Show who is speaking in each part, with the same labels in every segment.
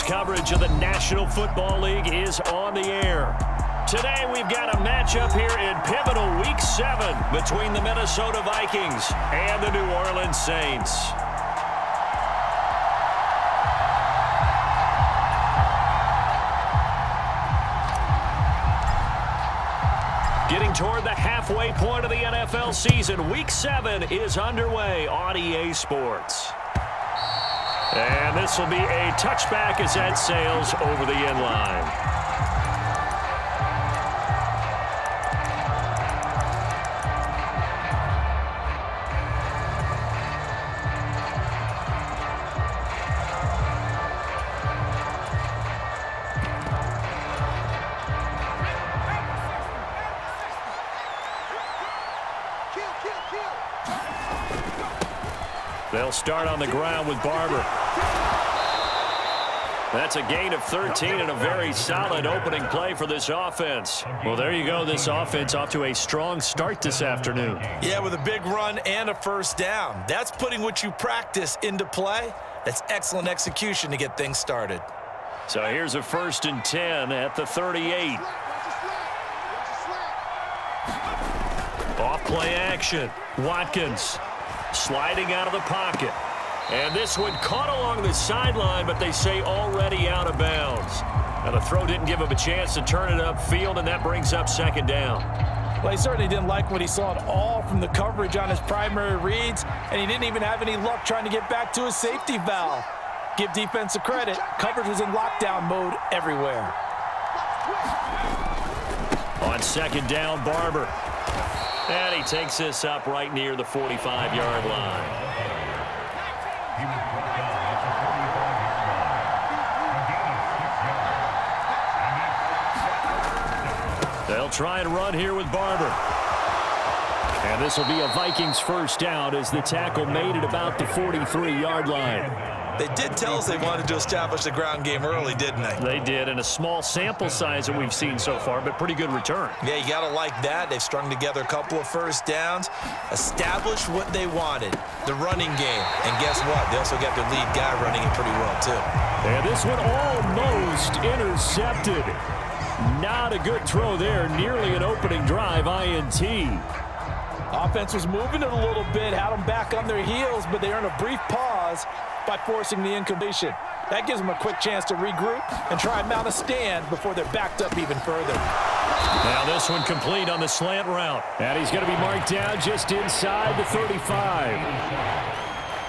Speaker 1: coverage of the National Football League is on the air. Today we've got a matchup here in pivotal Week 7 between the Minnesota Vikings and the New Orleans Saints. Getting toward the halfway point of the NFL season, Week 7 is underway on EA Sports. And this will be a touchback as that sails over the end line. They'll start on the ground with Barber. That's a gain of 13 and a very solid opening play for this offense. Well, there you go. This offense off to a strong start this afternoon.
Speaker 2: Yeah, with a big run and a first down. That's putting what you practice into play. That's excellent execution to get things started.
Speaker 1: So here's a 1st and 10 at the 38. Off play action. Watkins sliding out of the pocket. And this one caught along the sideline, but they say already out of bounds. Now the throw didn't give him a chance to turn it upfield, and that brings up 2nd down.
Speaker 2: Well, he certainly didn't like what he saw at all from the coverage on his primary reads, and he didn't even have any luck trying to get back to his safety valve. Give defense a credit. Coverage was in lockdown mode everywhere.
Speaker 1: On 2nd down, Barber. And he takes this up right near the 45-yard line. They'll try and run here with Barber. And this will be a Vikings 1st down as the tackle made it about the 43-yard line.
Speaker 2: They did tell us they wanted to establish the ground game early, didn't they?
Speaker 1: They did, and a small sample size that we've seen so far, but pretty good return.
Speaker 2: Yeah, you got to like that. They've strung together a couple of 1st downs, established what they wanted, the running game. And guess what? They also got their lead guy running it pretty well, too.
Speaker 1: And this one almost intercepted. Not a good throw there. Nearly an opening drive, INT.
Speaker 2: Offense was moving it a little bit, had them back on their heels, but they earned a brief pause by forcing the incompletion. That gives them a quick chance to regroup and try and mount a stand before they're backed up even further.
Speaker 1: Now this one complete on the slant route. And he's going to be marked down just inside the 35.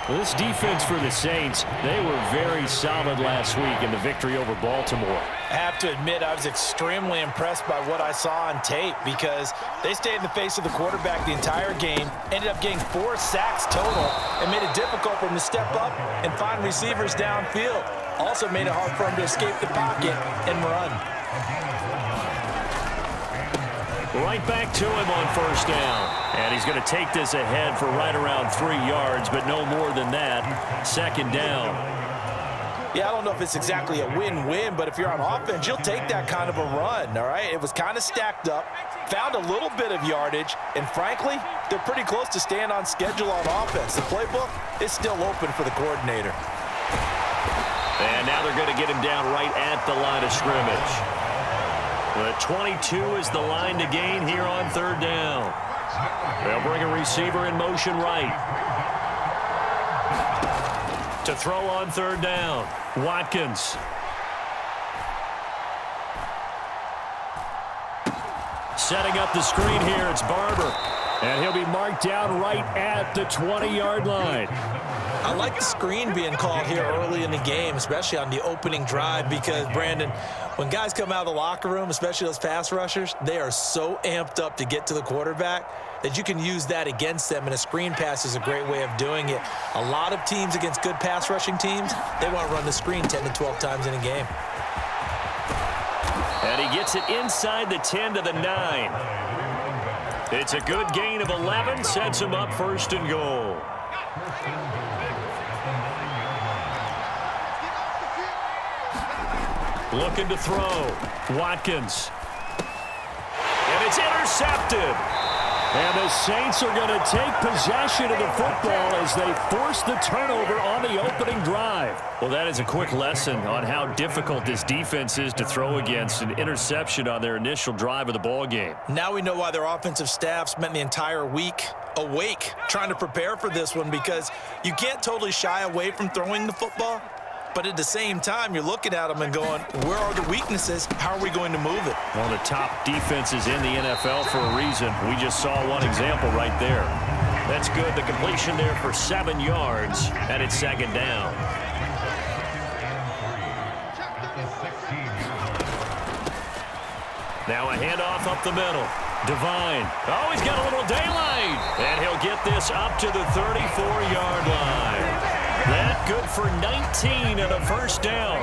Speaker 1: Well, this defense for the Saints, they were very solid last week in the victory over Baltimore.
Speaker 2: I have to admit, I was extremely impressed by what I saw on tape because they stayed in the face of the quarterback the entire game, ended up getting 4 sacks total, and made it difficult for him to step up and find receivers downfield. Also made it hard for him to escape the pocket and run.
Speaker 1: Right back to him on 1st down. And he's going to take this ahead for right around 3 yards, but no more than that. 2nd down.
Speaker 2: Yeah, I don't know if it's exactly a win-win, but if you're on offense, you'll take that kind of a run, all right? It was kind of stacked up, found a little bit of yardage, and frankly, they're pretty close to staying on schedule on offense. The playbook is still open for the coordinator.
Speaker 1: And now they're going to get him down right at the line of scrimmage. The 22 is the line to gain here on 3rd down. They'll bring a receiver in motion right. To throw on 3rd down, Watkins. Setting up the screen here, it's Barber. And he'll be marked down right at the 20-yard line.
Speaker 2: I like the screen being called here early in the game, especially on the opening drive, because, Brandon, when guys come out of the locker room, especially those pass rushers, they are so amped up to get to the quarterback that you can use that against them, and a screen pass is a great way of doing it. A lot of teams against good pass rushing teams, they want to run the screen 10 to 12 times in a game.
Speaker 1: And he gets it inside the 10 to the 9. It's a good gain of 11, sets him up 1st and goal. Looking to throw. Watkins. And it's intercepted. And the Saints are going to take possession of the football as they force the turnover on the opening drive. Well, that is a quick lesson on how difficult this defense is to throw against. An interception on their initial drive of the ball game.
Speaker 2: Now we know why their offensive staff spent the entire week awake trying to prepare for this one, because you can't totally shy away from throwing the football. But at the same time, you're looking at them and going, where are the weaknesses? How are we going to move it?
Speaker 1: One of the top defenses in the NFL for a reason. We just saw one example right there. That's good. The completion there for 7 yards, and it's second down. Now a handoff up the middle. Devine. Oh, he's got a little daylight. And he'll get this up to the 34-yard line. That good for 19 and a first down.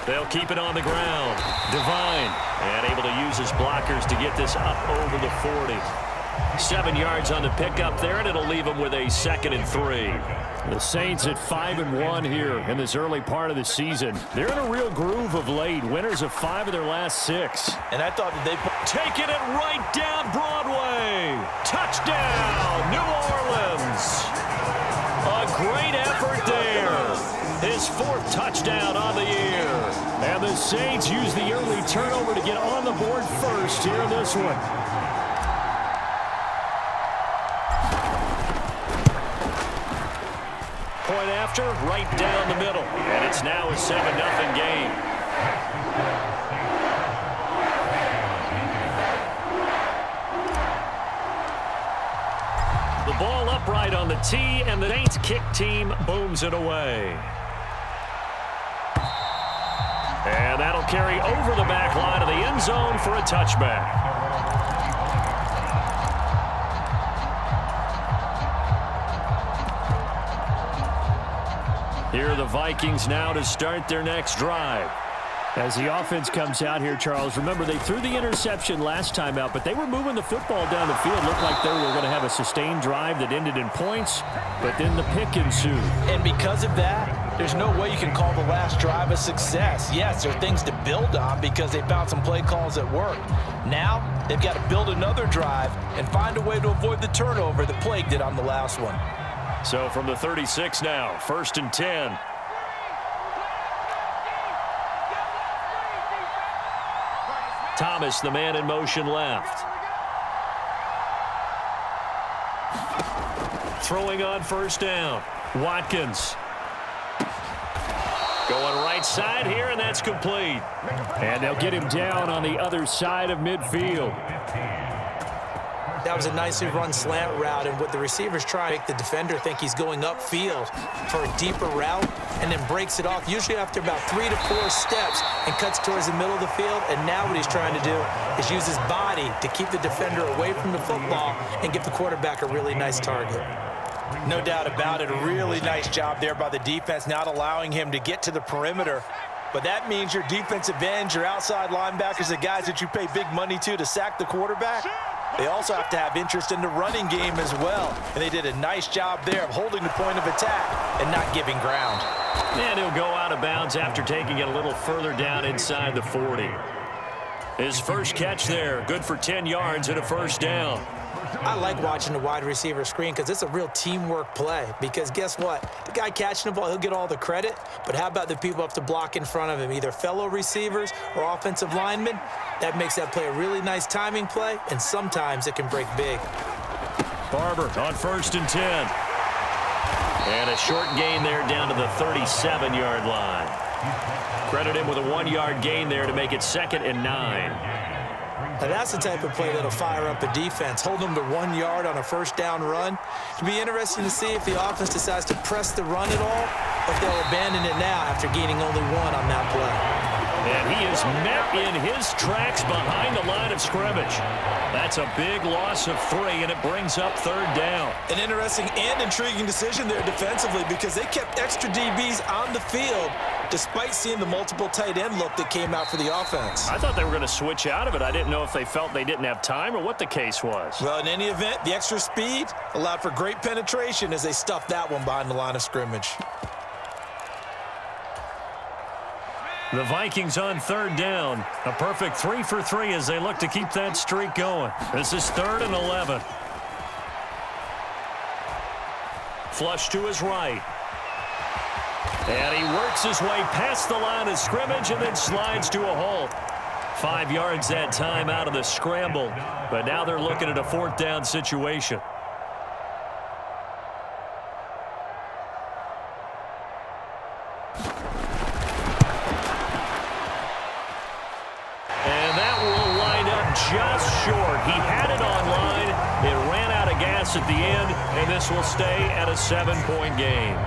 Speaker 1: They'll keep it on the ground. Devine, and able to use his blockers to get this up over the 40. 7 yards on the pickup there, and it'll leave them with a 2nd and 3. The Saints at 5-1 here in this early part of the season. They're in a real groove of late. Winners of 5 of their last 6.
Speaker 2: And I thought that they
Speaker 1: taking it right down Broadway. Touchdown, New Orleans. A great effort there. His 4th touchdown on the year. And the Saints use the early turnover to get on the board first here in this one. Point after, right down the middle. And it's now a 7-0 game. The ball upright on the tee, and the Saints kick team booms it away. And that'll carry over the back line of the end zone for a touchback. Here are the Vikings now to start their next drive. As the offense comes out here, Charles, remember they threw the interception last time out, but they were moving the football down the field. Looked like they were going to have a sustained drive that ended in points, but then the pick ensued.
Speaker 2: And because of that, there's no way you can call the last drive a success. Yes, there are things to build on because they found some play calls that work. Now, they've got to build another drive and find a way to avoid the turnover that plagued it on the last one.
Speaker 1: So from the 36 now, 1st and 10. Thomas, the man in motion left. Throwing on 1st down. Watkins. Going right side here, and that's complete. And they'll get him down on the other side of midfield.
Speaker 2: That was a nicely run slant route, and what the receivers try to make the defender think he's going upfield for a deeper route, and then breaks it off, usually after about 3 to 4 steps, and cuts towards the middle of the field. And now what he's trying to do is use his body to keep the defender away from the football and give the quarterback a really nice target. No doubt about it, a really nice job there by the defense, not allowing him to get to the perimeter. But that means your defensive ends, your outside linebackers, the guys that you pay big money to sack the quarterback, they also have to have interest in the running game as well. And they did a nice job there of holding the point of attack and not giving ground.
Speaker 1: And he'll go out of bounds after taking it a little further down inside the 40. His first catch there, good for 10 yards and a 1st down.
Speaker 2: I like watching the wide receiver screen because it's a real teamwork play. Because guess what? The guy catching the ball, he'll get all the credit. But how about the people up to block in front of him, either fellow receivers or offensive linemen? That makes that play a really nice timing play, and sometimes it can break big.
Speaker 1: Barber on 1st and 10. And a short gain there down to the 37-yard line. Credit him with a 1-yard gain there to make it 2nd and 9.
Speaker 2: Now that's the type of play that'll fire up a defense. Hold them to 1 yard on a 1st down run. It'll be interesting to see if the offense decides to press the run at all, or if they'll abandon it now after gaining only 1 on that play.
Speaker 1: And he is met in his tracks behind the line of scrimmage. That's a big loss of 3, and it brings up 3rd down.
Speaker 2: An interesting and intriguing decision there defensively, because they kept extra DBs on the field despite seeing the multiple tight end look that came out for the offense.
Speaker 1: I thought they were going to switch out of it. I didn't know if they felt they didn't have time or what the case was.
Speaker 2: Well, in any event, the extra speed allowed for great penetration as they stuffed that one behind the line of scrimmage.
Speaker 1: The Vikings on third down. A perfect 3 for 3 as they look to keep that streak going. This is 3rd and 11. Flush to his right. And he works his way past the line of scrimmage and then slides to a halt. 5 yards that time out of the scramble. But now they're looking at a 4th down situation. Just short. He had it on line. It ran out of gas at the end, and this will stay at a 7-point game.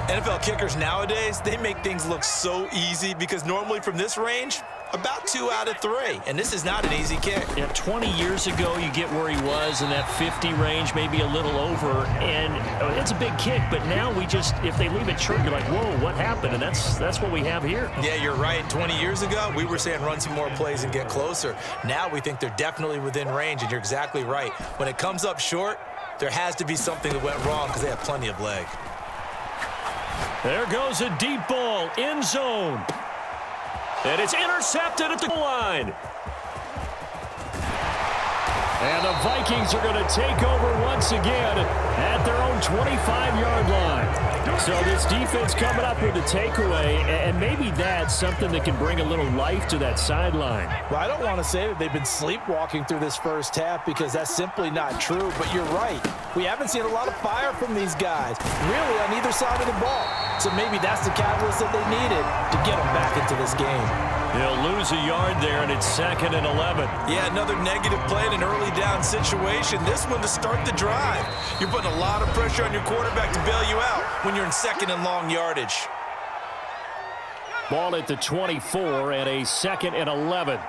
Speaker 2: NFL kickers nowadays, they make things look so easy because normally from this range, about 2 out of 3, and this is not an easy kick.
Speaker 1: Yeah, 20 years ago, you get where he was in that 50 range, maybe a little over, and it's a big kick, but now we just, if they leave it short, you're like, whoa, what happened? And that's what we have here.
Speaker 2: Yeah, you're right. 20 years ago, we were saying run some more plays and get closer. Now we think they're definitely within range, and you're exactly right. When it comes up short, there has to be something that went wrong because they have plenty of leg.
Speaker 1: There goes a deep ball, end zone. And it's intercepted at the line. And the Vikings are going to take over once again at their own 25-yard line. So this defense coming up with a takeaway, and maybe that's something that can bring a little life to that sideline.
Speaker 3: Well, I don't want to say that they've been sleepwalking through this first half because that's simply not true, but you're right. We haven't seen a lot of fire from these guys, really, on either side of the ball. So maybe that's the catalyst that they needed to get them back into this game.
Speaker 1: He'll lose a yard there, and it's 2nd and 11.
Speaker 2: Yeah, another negative play in an early down situation. This one to start the drive. You're putting a lot of pressure on your quarterback to bail you out when you're in 2nd and long yardage.
Speaker 1: Ball at the 24 and a 2nd and 11.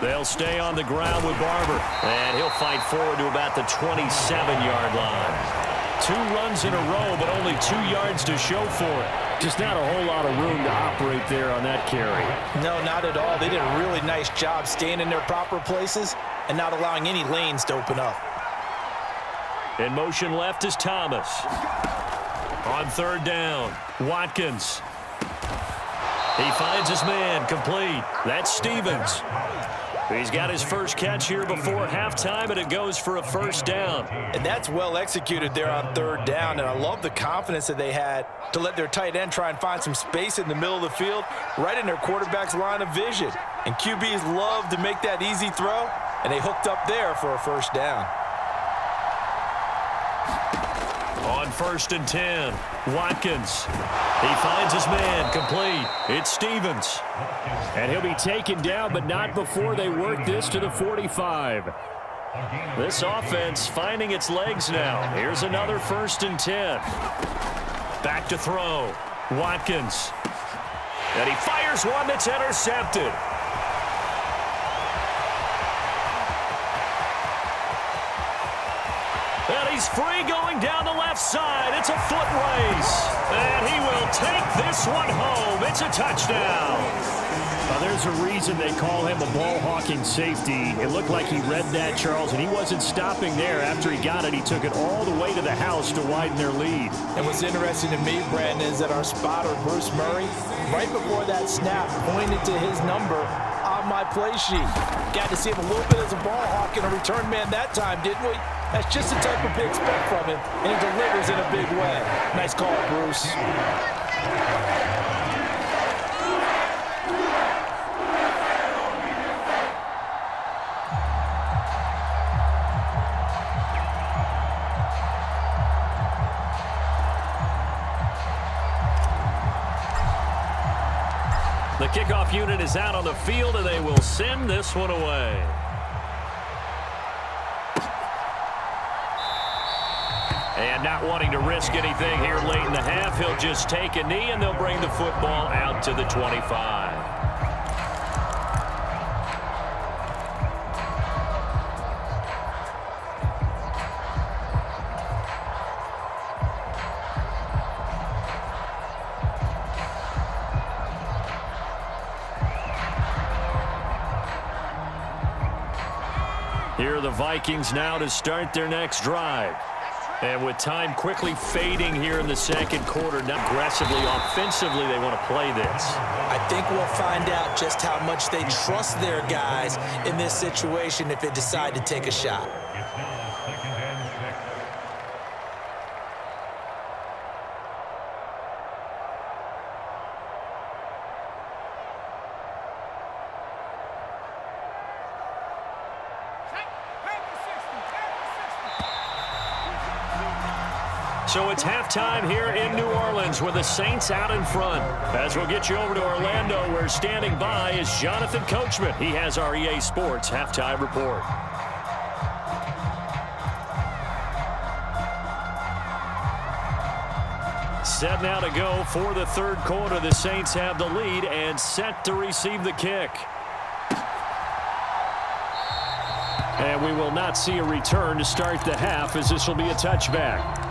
Speaker 1: They'll stay on the ground with Barber. And he'll fight forward to about the 27-yard line. 2 runs in a row, but only 2 yards to show for it. Just not a whole lot of room to operate there on that carry.
Speaker 3: No, not at all. They did a really nice job staying in their proper places and not allowing any lanes to open up.
Speaker 1: In motion left is Thomas. On 3rd down, Watkins. He finds his man, complete. That's Stevens. He's got his first catch here before halftime, and it goes for a 1st down.
Speaker 2: And that's well executed there on 3rd down, and I love the confidence that they had to let their tight end try and find some space in the middle of the field, right in their quarterback's line of vision. And QBs love to make that easy throw, and they hooked up there for a 1st down.
Speaker 1: On 1st and 10, Watkins. He finds his man, complete. It's Stevens. And he'll be taken down, but not before they work this to the 45. This offense finding its legs now. Here's another 1st and 10. Back to throw. Watkins. And he fires one that's intercepted. And he's free going down the left side. It's a foot race. And he will take this one home. It's a touchdown. There's a reason they call him a ball-hawking safety. It looked like he read that, Charles, and he wasn't stopping there. After he got it, he took it all the way to the house to widen their lead.
Speaker 3: And what's interesting to me, Brandon, is that our spotter, Bruce Murray, right before that snap, pointed to his number on my play sheet. Got to see him a little bit as a ball hawk and a return man that time, didn't we? That's just the type of we expect from him, and he delivers in a big way. Nice call, Bruce.
Speaker 1: The kickoff unit is out on the field, and they will send this one away. And not wanting to risk anything here late in the half, he'll just take a knee, and they'll bring the football out to the 25. Here are the Vikings now to start their next drive. And with time quickly fading here in the second quarter, not aggressively, offensively, they want to play this.
Speaker 2: I think we'll find out just how much they trust their guys in this situation if they decide to take a shot.
Speaker 1: So it's halftime here in New Orleans with the Saints out in front. As we'll get you over to Orlando, where standing by is Jonathan Coachman. He has our EA Sports halftime report. Set now to go for the third quarter. The Saints have the lead and set to receive the kick. And we will not see a return to start the half, as this will be a touchback.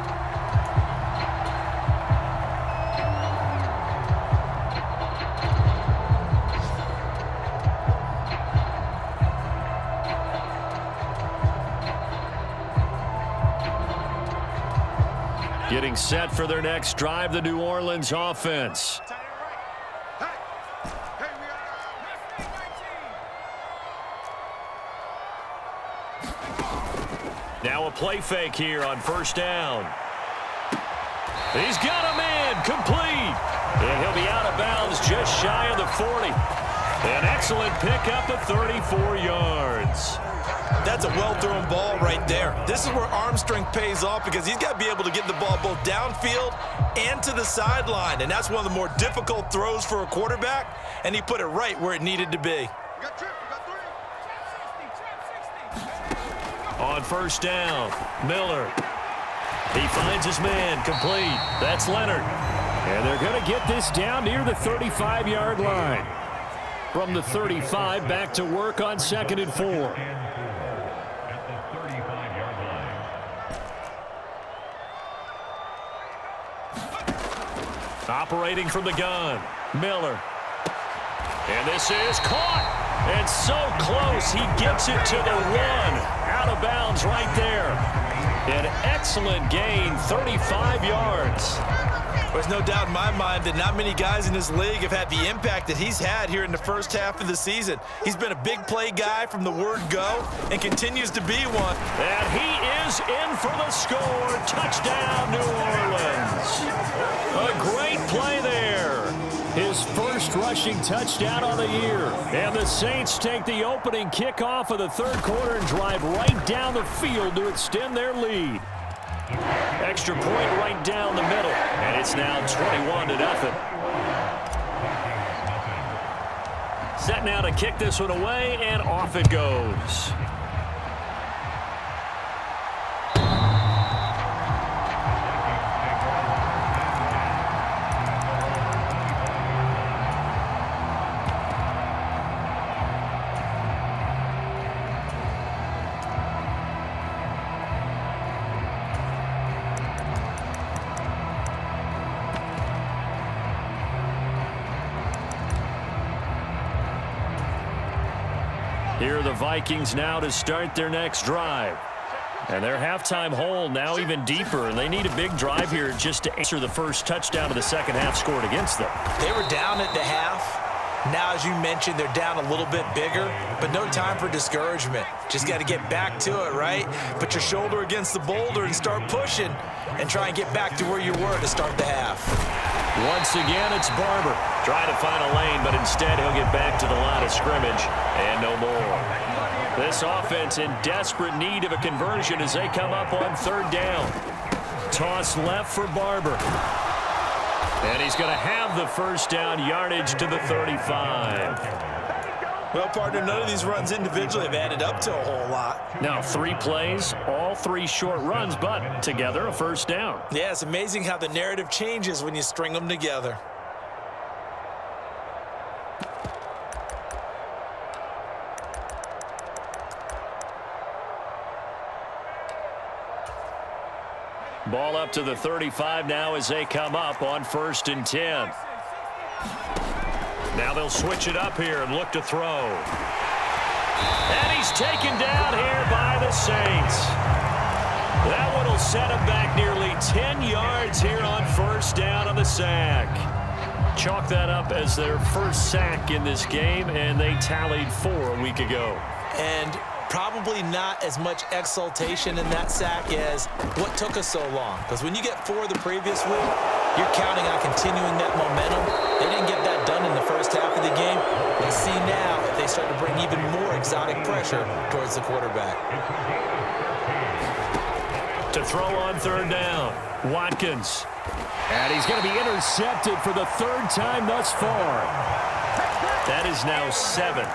Speaker 1: Getting set for their next drive, the New Orleans offense. Now a play fake here on first down. He's got a man complete. And he'll be out of bounds just shy of the 40. An excellent pickup of 34 yards.
Speaker 2: That's a well-thrown ball right there. This is where arm strength pays off, because he's got to be able to get the ball both downfield and to the sideline. And that's one of the more difficult throws for a quarterback, and he put it right where it needed to be.
Speaker 1: On first down, Miller. He finds his man complete. That's Leonard. And they're going to get this down near the 35-yard line. From the 35, back to work on 2nd and 4. Operating from the gun, Miller. And this is caught. And so close, he gets it to the 1. Out of bounds right there. An excellent gain, 35 yards.
Speaker 2: There's no doubt in my mind that not many guys in this league have had the impact that he's had here in the first half of the season. He's been a big play guy from the word go and continues to be one.
Speaker 1: And he is in for the score. Touchdown, New Orleans. A great play there. His first rushing touchdown on the year. And the Saints take the opening kickoff of the third quarter and drive right down the field to extend their lead. Extra point right down the middle. And it's now 21-0. Set now to kick this one away, and off it goes. Here are the Vikings now to start their next drive. And their halftime hole now even deeper, and they need a big drive here just to answer the first touchdown of the second half scored against them.
Speaker 2: They were down at the half. Now, as you mentioned, they're down a little bit bigger, but no time for discouragement. Just got to get back to it, right? Put your shoulder against the boulder and start pushing and try and get back to where you were to start the half.
Speaker 1: Once again, it's Barber. Trying to find a lane, but instead he'll get back to the line of scrimmage and no more. This offense in desperate need of a conversion as they come up on third down. Toss left for Barber. And he's going to have the first down, yardage to the 35.
Speaker 2: Well, partner, none of these runs individually have added up to a whole lot.
Speaker 1: Now 3 plays, all 3 short runs, but together a first down.
Speaker 2: Yeah, it's amazing how the narrative changes when you string them together.
Speaker 1: Ball up to the 35 now as they come up on 1st and 10. Now they'll switch it up here and look to throw. And he's taken down here by the Saints. That one will set him back nearly 10 yards here on first down on the sack. Chalk that up as their first sack in this game, and they tallied 4 a week ago.
Speaker 2: And probably not as much exultation in that sack as what took us so long. Because when you get 4 the previous week, you're counting on continuing that momentum. They didn't get that done in the first half of the game. Let's see now if they start to bring even more exotic pressure towards the quarterback.
Speaker 1: To throw on third down, Watkins. And he's going to be intercepted for the 3rd time thus far. That is now 7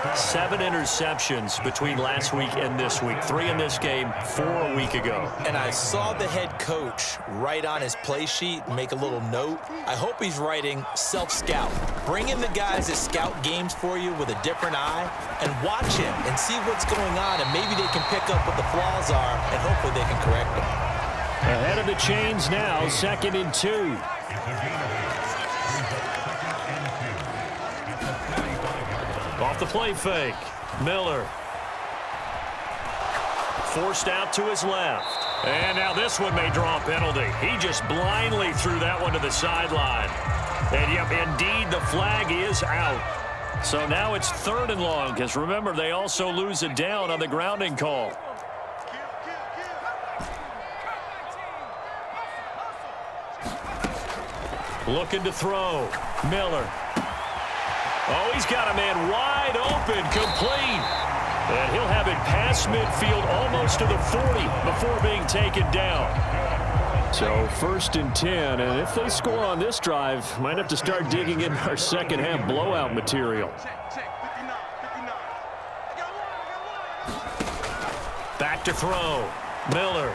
Speaker 1: interceptions between last week and this week. 3 in this game, 4 a week ago.
Speaker 2: And I saw the head coach write on his play sheet, make a little note. I hope he's writing self-scout. Bring in the guys that scout games for you with a different eye and watch him and see what's going on, and maybe they can pick up what the flaws are, and hopefully they can correct them.
Speaker 1: Ahead of the chains now, 2nd and 2. Off the play fake, Miller. Forced out to his left. And now this one may draw a penalty. He just blindly threw that one to the sideline. And yep, indeed, the flag is out. So now it's 3rd and long, because remember, they also lose it down on the grounding call. Looking to throw. Miller. Oh, he's got a man wide open, complete. And he'll have it past midfield almost to the 40 before being taken down. So 1st and 10, and if they score on this drive, might have to start digging in our second half blowout material. Back to throw. Miller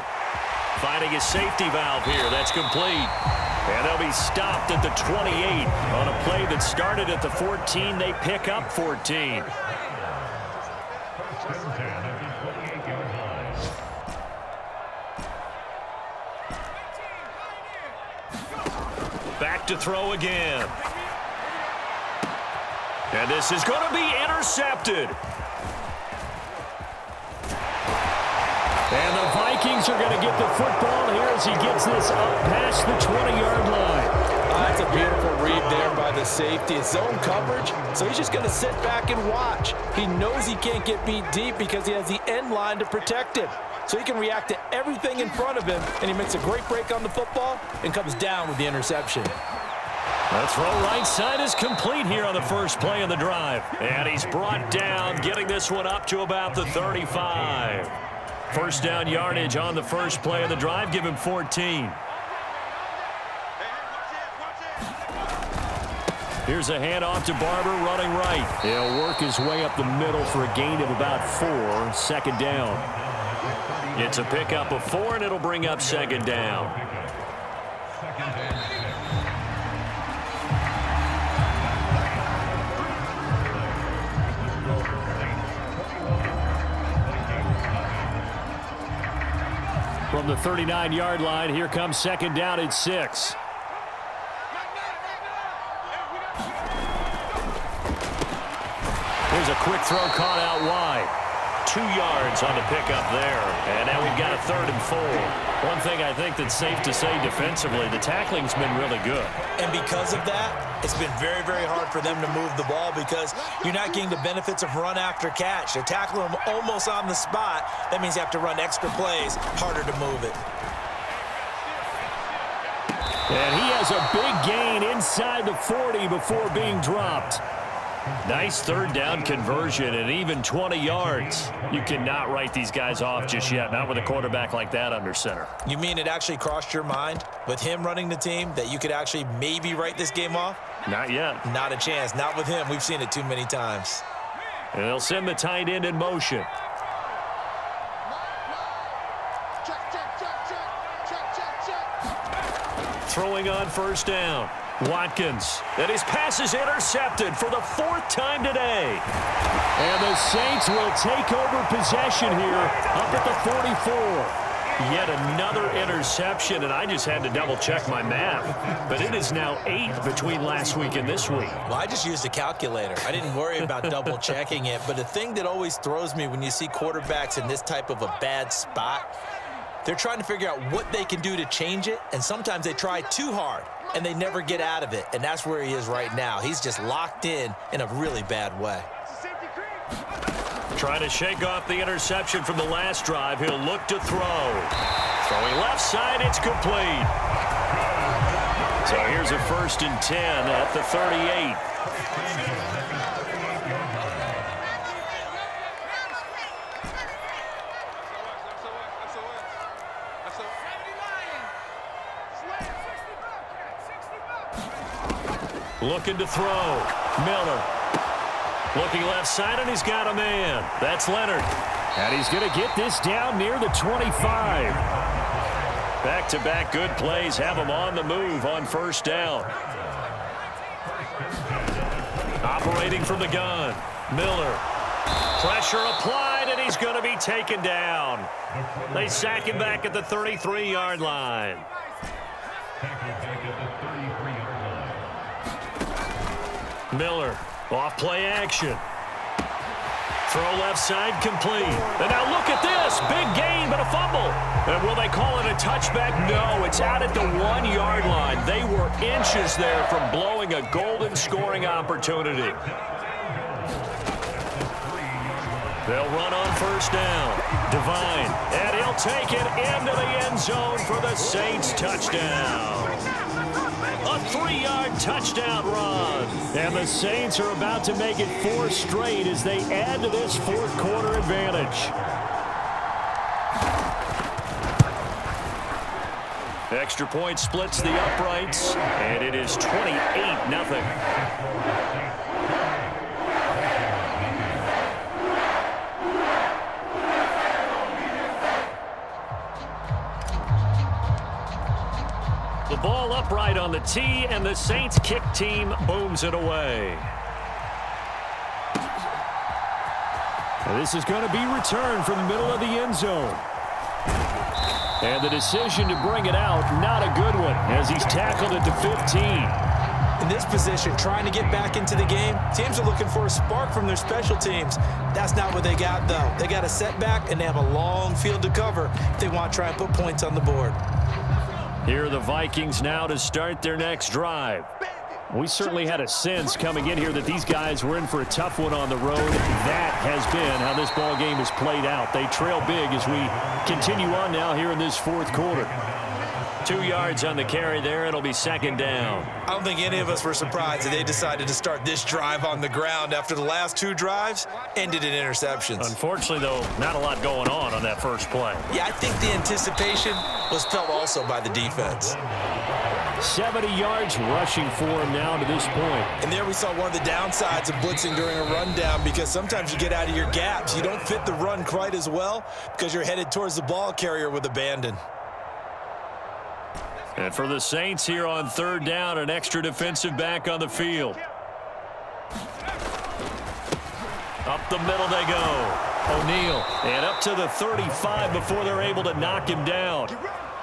Speaker 1: finding his safety valve here. That's complete. And they'll be stopped at the 28 on a play that started at the 14. They pick up 14. Back to throw again. And this is going to be intercepted. And the Vikings are going to get the football here as he gets this up past the 20-yard line.
Speaker 3: That's a beautiful read there by the safety. It's zone coverage, so he's just going to sit back and watch. He knows he can't get beat deep because he has the end line to protect him. So he can react to everything in front of him, and he makes a great break on the football and comes down with the interception.
Speaker 1: The throw right side is complete here on the first play of the drive. And he's brought down, getting this one up to about the 35. First down yardage on the first play of the drive. Give him 14. Here's a handoff to Barber running right. He'll work his way up the middle for a gain of about 4. 2nd down. It's a pickup of 4, and it'll bring up 2nd down. From the 39-yard line, here comes 2nd down at 6. Here's a quick throw caught out wide. 2 yards on the pickup there. And now we've got a 3rd and 4. One thing I think that's safe to say defensively, the tackling's been really good.
Speaker 2: And because of that, it's been very, very hard for them to move the ball because you're not getting the benefits of run after catch. They're tackling them almost on the spot. That means you have to run extra plays, harder to move it.
Speaker 1: And he has a big gain inside the 40 before being dropped. Nice 3rd down conversion and even 20 yards. You cannot write these guys off just yet, not with a quarterback like that under center.
Speaker 2: You mean it actually crossed your mind with him running the team that you could actually maybe write this game off?
Speaker 1: Not yet.
Speaker 2: Not a chance. Not with him. We've seen it too many times.
Speaker 1: And they'll send the tight end in motion. Throwing on first down. Watkins. And his pass is intercepted for the 4th time today. And the Saints will take over possession here up at the 44. Yet another interception, and I just had to double-check my math. But it is now 8 between last week and this week.
Speaker 2: Well, I just used a calculator. I didn't worry about double-checking it. But the thing that always throws me when you see quarterbacks in this type of a bad spot, they're trying to figure out what they can do to change it, and sometimes they try too hard, and they never get out of it. And that's where he is right now. He's just locked in a really bad way.
Speaker 1: Trying to shake off the interception from the last drive. He'll look to throw. Throwing left side, it's complete. So here's a 1st and 10 at the 38. Looking to throw. Miller. Looking left side, and he's got a man. That's Leonard. And he's going to get this down near the 25. Back-to-back good plays have him on the move on 1st down. Operating from the gun. Miller. Pressure applied, and he's going to be taken down. They sack him back at the 33-yard line. Miller. Off play action. Throw left side complete. And now look at this. Big gain, but a fumble. And will they call it a touchback? No, it's out at the 1-yard line. They were inches there from blowing a golden scoring opportunity. They'll run on 1st down. Devine. And he'll take it into the end zone for the Saints touchdown. A 3-yard touchdown run. And the Saints are about to make it 4 straight as they add to this 4th quarter advantage. Extra point splits the uprights, and it is 28-0. The ball upright on the tee, and the Saints kick team booms it away. And this is going to be returned from the middle of the end zone. And the decision to bring it out, not a good one, as he's tackled at the 15.
Speaker 2: In this position, trying to get back into the game, teams are looking for a spark from their special teams. That's not what they got, though. They got a setback, and they have a long field to cover if they want to try and put points on the board.
Speaker 1: Here are the Vikings now to start their next drive. We certainly had a sense coming in here that these guys were in for a tough one on the road. That has been how this ball game has played out. They trail big as we continue on now here in this 4th quarter. 2 yards on the carry there. It'll be 2nd down.
Speaker 2: I don't think any of us were surprised that they decided to start this drive on the ground after the last 2 drives ended in interceptions.
Speaker 1: Unfortunately, though, not a lot going on that first play.
Speaker 2: Yeah, I think the anticipation was felt also by the defense.
Speaker 1: 70 yards rushing for him now to this point.
Speaker 2: And there we saw one of the downsides of blitzing during a rundown, because sometimes you get out of your gaps. You don't fit the run quite as well because you're headed towards the ball carrier with abandon.
Speaker 1: And for the Saints here on 3rd down, an extra defensive back on the field. Up the middle they go. O'Neal. And up to the 35 before they're able to knock him down.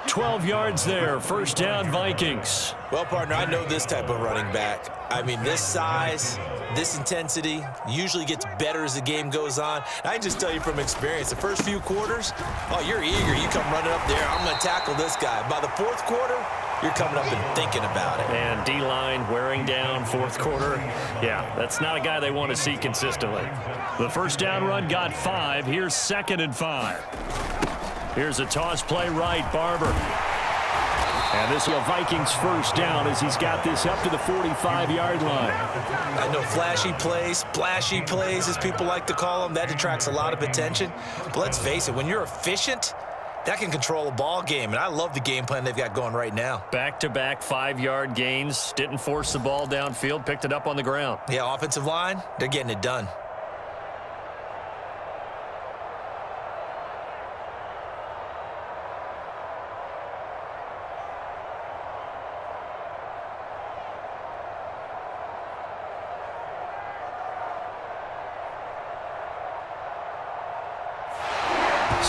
Speaker 1: 12 yards there. 1st down, Vikings.
Speaker 2: Well, partner, I know this type of running back. I mean, this size, this intensity usually gets better as the game goes on. And I can just tell you from experience, the first few quarters, oh, you're eager. You come running up there. I'm going to tackle this guy. By the 4th quarter, you're coming up and thinking about it.
Speaker 1: And D-line wearing down 4th quarter. Yeah, that's not a guy they want to see consistently. The 1st down run got 5. Here's 2nd and 5. Here's a toss play right, Barber. And this is a Vikings 1st down as he's got this up to the 45-yard line.
Speaker 2: I know flashy plays, splashy plays, as people like to call them, that attracts a lot of attention. But let's face it, when you're efficient, that can control a ball game. And I love the game plan they've got going right now.
Speaker 1: Back-to-back 5-yard gains. Didn't force the ball downfield. Picked it up on the ground.
Speaker 2: Yeah, offensive line, they're getting it done.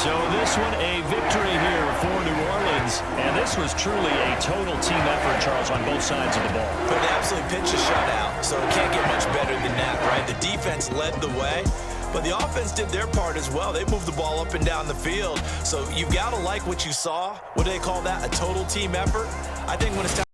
Speaker 1: So this one a victory here for New Orleans. And this was truly a total team effort, Charles, on both sides of the ball.
Speaker 2: But they absolutely pitched a shutout, so it can't get much better than that, right? The defense led the way, but the offense did their part as well. They moved the ball up and down the field. So you've got to like what you saw. What do they call that? A total team effort? I think when it's time